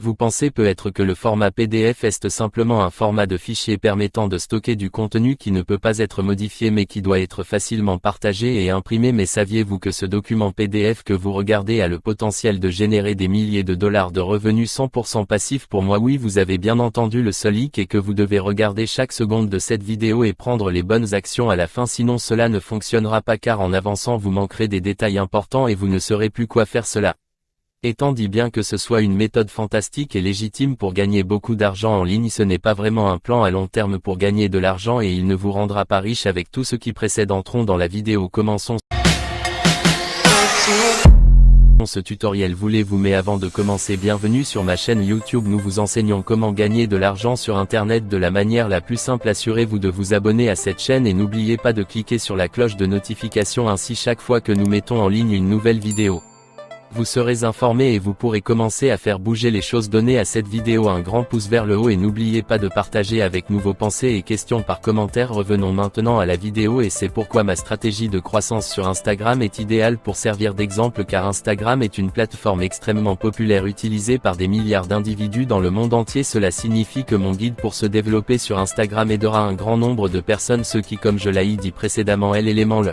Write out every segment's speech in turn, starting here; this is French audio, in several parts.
Vous pensez peut-être que le format PDF est simplement un format de fichier permettant de stocker du contenu qui ne peut pas être modifié mais qui doit être facilement partagé et imprimé, mais saviez-vous que ce document PDF que vous regardez a le potentiel de générer des milliers de dollars de revenus 100% passifs pour moi? Oui, vous avez bien entendu, le seul hic est que vous devez regarder chaque seconde de cette vidéo et prendre les bonnes actions à la fin, sinon cela ne fonctionnera pas, car en avançant vous manquerez des détails importants et vous ne saurez plus quoi faire cela. Étant dit bien que ce soit une méthode fantastique et légitime pour gagner beaucoup d'argent en ligne, ce n'est pas vraiment un plan à long terme pour gagner de l'argent et il ne vous rendra pas riche avec tout ce qui précède. Entrons dans la vidéo, commençons ce tutoriel. Voulez-vous? Mais avant de commencer, bienvenue sur ma chaîne YouTube. Nous vous enseignons comment gagner de l'argent sur internet de la manière la plus simple. Assurez-vous de vous abonner à cette chaîne et n'oubliez pas de cliquer sur la cloche de notification, ainsi chaque fois que nous mettons en ligne une nouvelle vidéo, vous serez informé et vous pourrez commencer à faire bouger les choses. Donnez à cette vidéo un grand pouce vers le haut et n'oubliez pas de partager avec nous vos pensées et questions par commentaire. Revenons maintenant à la vidéo, et c'est pourquoi ma stratégie de croissance sur Instagram est idéale pour servir d'exemple, car Instagram est une plateforme extrêmement populaire utilisée par des milliards d'individus dans le monde entier. Cela signifie que mon guide pour se développer sur Instagram aidera un grand nombre de personnes, ce qui, comme je l'ai dit précédemment, est l'élément le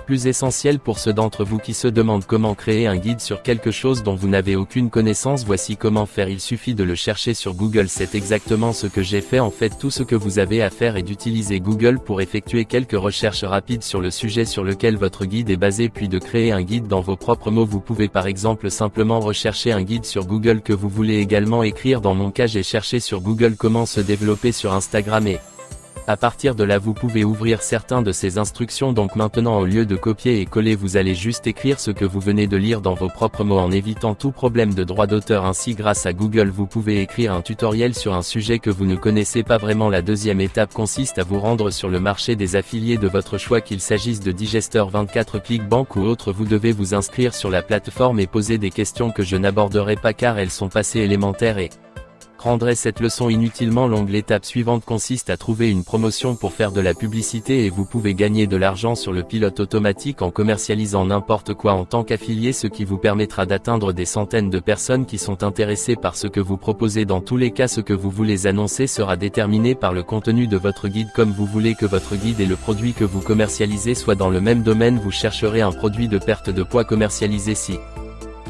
plus essentiel pour ceux d'entre vous qui se demandent comment créer un guide sur quelque chose dont vous n'avez aucune connaissance. Voici comment faire. Il suffit de le chercher sur Google. C'est exactement ce que j'ai fait. En fait, tout ce que vous avez à faire est d'utiliser Google pour effectuer quelques recherches rapides sur le sujet sur lequel votre guide est basé, puis de créer un guide dans vos propres mots. Vous pouvez par exemple simplement rechercher un guide sur Google que vous voulez également écrire. Dans mon cas, j'ai cherché sur Google comment se développer sur Instagram, et à partir de là vous pouvez ouvrir certains de ces instructions. Donc maintenant, au lieu de copier et coller, vous allez juste écrire ce que vous venez de lire dans vos propres mots en évitant tout problème de droit d'auteur. Ainsi, grâce à Google, vous pouvez écrire un tutoriel sur un sujet que vous ne connaissez pas vraiment. La deuxième étape consiste à vous rendre sur le marché des affiliés de votre choix, qu'il s'agisse de Digester24, ClickBank ou autre. Vous devez vous inscrire sur la plateforme et poser des questions que je n'aborderai pas car elles sont assez élémentaires et rendrait cette leçon inutilement longue. L'étape suivante consiste à trouver une promotion pour faire de la publicité, et vous pouvez gagner de l'argent sur le pilote automatique en commercialisant n'importe quoi en tant qu'affilié, ce qui vous permettra d'atteindre des centaines de personnes qui sont intéressées par ce que vous proposez. Dans tous les cas, ce que vous voulez annoncer sera déterminé par le contenu de votre guide. Comme vous voulez que votre guide et le produit que vous commercialisez soient dans le même domaine, vous chercherez un produit de perte de poids commercialisé. Si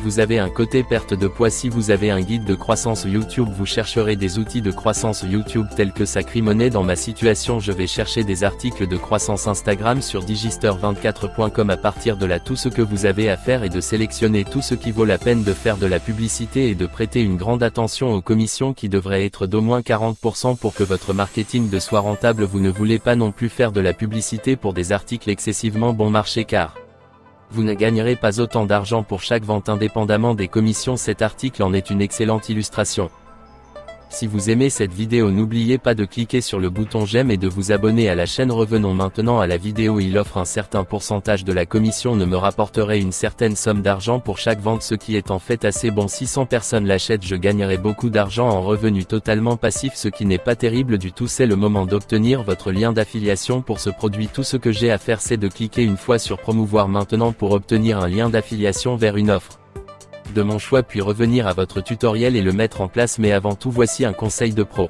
vous avez un côté perte de poids, si vous avez un guide de croissance YouTube, vous chercherez des outils de croissance YouTube tels que Sacrymoney. Dans ma situation, je vais chercher des articles de croissance Instagram sur Digester24.com. À partir de là, tout ce que vous avez à faire est de sélectionner tout ce qui vaut la peine de faire de la publicité et de prêter une grande attention aux commissions qui devraient être d'au moins 40% pour que votre marketing soit rentable. Vous ne voulez pas non plus faire de la publicité pour des articles excessivement bon marché, car vous ne gagnerez pas autant d'argent pour chaque vente indépendamment des commissions. Cet article en est une excellente illustration. Si vous aimez cette vidéo, n'oubliez pas de cliquer sur le bouton j'aime et de vous abonner à la chaîne. Revenons maintenant à la vidéo. Il offre un certain pourcentage de la commission, ne me rapporterait une certaine somme d'argent pour chaque vente, ce qui est en fait assez bon. Si 100 personnes l'achètent, je gagnerai beaucoup d'argent en revenu totalement passif, ce qui n'est pas terrible du tout. C'est le moment d'obtenir votre lien d'affiliation pour ce produit. Tout ce que j'ai à faire, c'est de cliquer une fois sur promouvoir maintenant pour obtenir un lien d'affiliation vers une offre de mon choix, puis revenir à votre tutoriel et le mettre en place. Mais avant tout, voici un conseil de pro.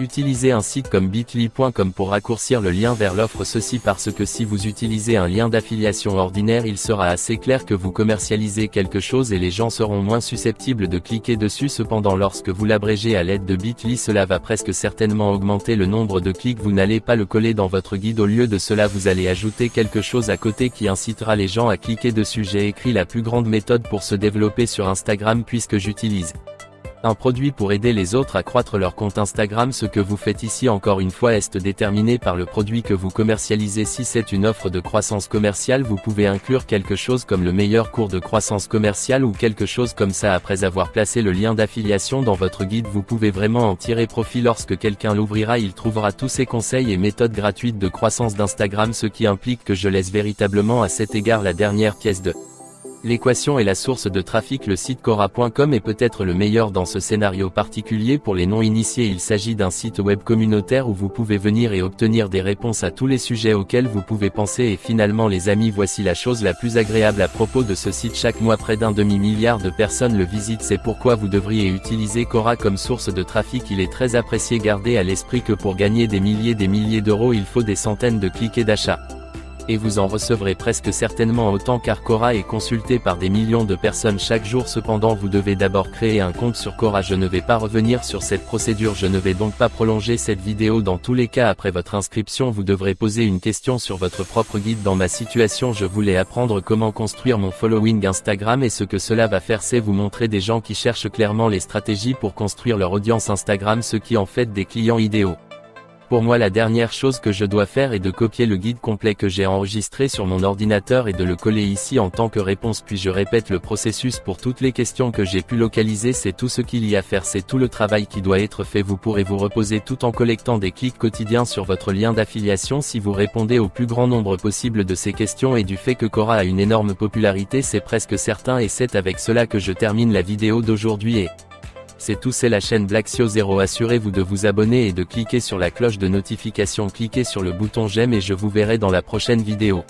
Utilisez un site comme bitly.com pour raccourcir le lien vers l'offre. Ceci parce que si vous utilisez un lien d'affiliation ordinaire, il sera assez clair que vous commercialisez quelque chose et les gens seront moins susceptibles de cliquer dessus. Cependant, lorsque vous l'abrégez à l'aide de Bitly, cela va presque certainement augmenter le nombre de clics. Vous n'allez pas le coller dans votre guide. Au lieu de cela, vous allez ajouter quelque chose à côté qui incitera les gens à cliquer dessus. J'ai écrit la plus grande méthode pour se développer sur Instagram, puisque j'utilise un produit pour aider les autres à croître leur compte Instagram. Ce que vous faites ici, encore une fois, est déterminé par le produit que vous commercialisez. Si c'est une offre de croissance commerciale, vous pouvez inclure quelque chose comme le meilleur cours de croissance commerciale ou quelque chose comme ça. Après avoir placé le lien d'affiliation dans votre guide, vous pouvez vraiment en tirer profit. Lorsque quelqu'un l'ouvrira, il trouvera tous ces conseils et méthodes gratuites de croissance d'Instagram, ce qui implique que je laisse véritablement à cet égard la dernière pièce de L'équation est la source de trafic. Le site Quora.com est peut-être le meilleur dans ce scénario particulier pour les non-initiés. Il s'agit d'un site web communautaire où vous pouvez venir et obtenir des réponses à tous les sujets auxquels vous pouvez penser. Et finalement les amis, voici la chose la plus agréable à propos de ce site. Chaque mois près d'un demi-milliard de personnes le visitent. C'est pourquoi vous devriez utiliser Quora comme source de trafic. Il est très apprécié. Gardez à l'esprit que pour gagner des milliers d'euros, il faut des centaines de clics et d'achats. Et vous en recevrez presque certainement autant car Quora est consulté par des millions de personnes chaque jour. Cependant vous devez d'abord créer un compte sur Quora. Je ne vais pas revenir sur cette procédure, je ne vais donc pas prolonger cette vidéo. Dans tous les cas, après votre inscription, vous devrez poser une question sur votre propre guide. Dans ma situation, je voulais apprendre comment construire mon following Instagram et ce que cela va faire, c'est vous montrer des gens qui cherchent clairement les stratégies pour construire leur audience Instagram, ceux qui en fait des clients idéaux. Pour moi, la dernière chose que je dois faire est de copier le guide complet que j'ai enregistré sur mon ordinateur et de le coller ici en tant que réponse. Puis je répète le processus pour toutes les questions que j'ai pu localiser. C'est tout ce qu'il y a à faire, c'est tout le travail qui doit être fait. Vous pourrez vous reposer tout en collectant des clics quotidiens sur votre lien d'affiliation si vous répondez au plus grand nombre possible de ces questions. Et du fait que Quora a une énorme popularité, c'est presque certain. Et c'est avec cela que je termine la vidéo d'aujourd'hui et c'est tout. C'est la chaîne Blacksio0. Assurez-vous de vous abonner et de cliquer sur la cloche de notification. Cliquez sur le bouton j'aime et je vous verrai dans la prochaine vidéo.